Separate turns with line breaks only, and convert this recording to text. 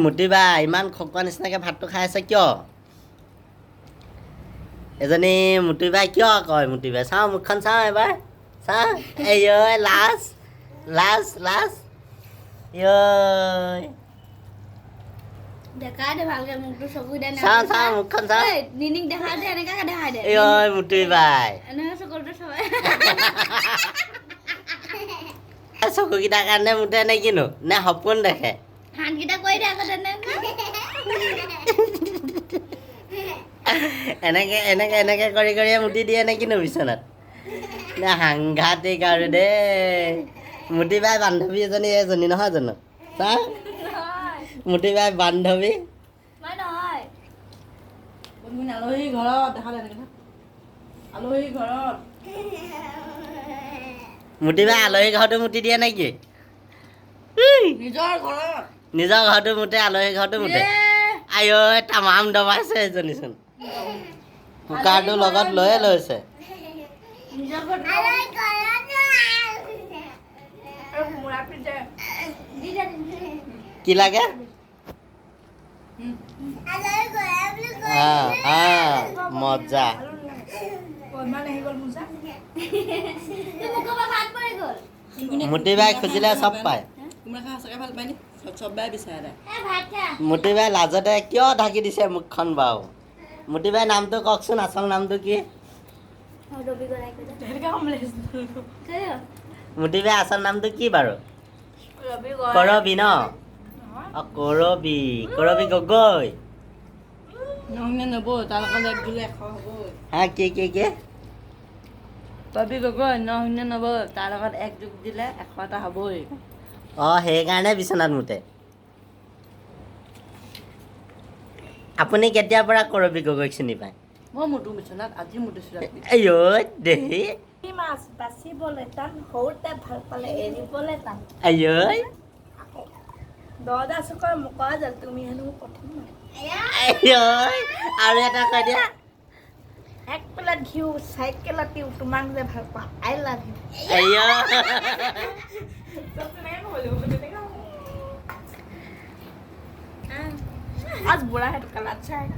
মুটি বা ইমান খকুৱা নিচিনাকৈ ভাতটো খাই আছে কিয় এজনী মুটি বাই কিয় কয় মুটি বাই চাওঁ মুখখন চাওঁ এবাৰ চাওঁ এই ঐ লাজ লাজ লাজ ঐ
দেখা দে ভালকে মুখটো চকু দে না
চাওঁ চাওঁ মুখখন চাওঁ
ঐ নিনিক দেখা দে এনেকা দেখাই দে
ঐ মুটি বাই
এনেকা চকুটো চাই
চকুকেইটাৰ কাৰণে মুঠে নে কিনো নে সপোন দেখে
হাতকেইটা কৈ দে আকৌ তেনে
এনেকে এনেকে এনেকে কৰি কৰিয়ে মুটি দিয়ে নে কিনো বিচনাত নে সাংঘাতিক আৰু দেই মুটি বাই বান্ধৱী এজনী নহয় জানো চা মুটি বাই বান্ধৱী
মই নহয়
আলহী ঘৰত দেখা দে আলহী ঘৰত
মুটি বাই আলহী ঘৰতো মুটি দিয়ে নেকি
নিজৰ ঘৰত
নিজৰ ঘৰতো মুঠে আলহী ঘৰতো মুঠে আই ঐ তামাম দবাইছে এজনীচোন কুকাৰটো লগত লৈয়ে লৈছে
নিজৰ ঘৰত
কোমোৰা পিঠে
দি দে
কি লাগে মজা
ইমান আহি গ'ল মোজা
মুখৰ পৰা ভাত পৰি গ'ল
মুটি বাই খুজিলে চব পায়
কোমোৰা খাই সঁচাকৈ ভাল পায় নি চব বাই বিচাৰে
ভাত খা
মুটি বাই লাজতে কিয় ঢাকি দিছে মুখখন বাৰু মুটি বাই নামটো কওকচোন আচল নামটো কি
ৰবি গলাই কৈ দে
তেনেকৈ কম লাগিছিল
মুটি বাই আচল নামটো কি বাৰু
ৰবি
কৰবি ন কৰবি কৰবি গগৈ
নহ'লে নবৌ তাৰ লগত এক দিলে 100 হ'বই
হা কি
ৰবি গগৈ নহ'লে নবৌ তাৰ লগত 1 যোগ দিলে 100 এটা হ'বই
অঁ সেইকাৰণে বিচনাত মুঠে আপুনি কেতিয়াৰ পৰা কৰবি গগৈক চিনি পায়
মই মুঠো বিচনাত আজি মুঠিছোঁ ৰাতি
এই ঐ দেহি
মাছ বাচিবলৈ টান সৰুতে ভাল পালে এৰিবলৈ টান
এই ঐ
দহটা চুকৰ মোকৰা জাল তুমি হেনো প্ৰথম
এই ঐ আৰু এটা কৈ দিয়া
এক প্লেট ঘিউ চাইকেলত দিওঁ তোমাক যে ভাল পাওঁ আই লাভ ইউ
এই ঐ
आज बुरा है तो कल अच्छा है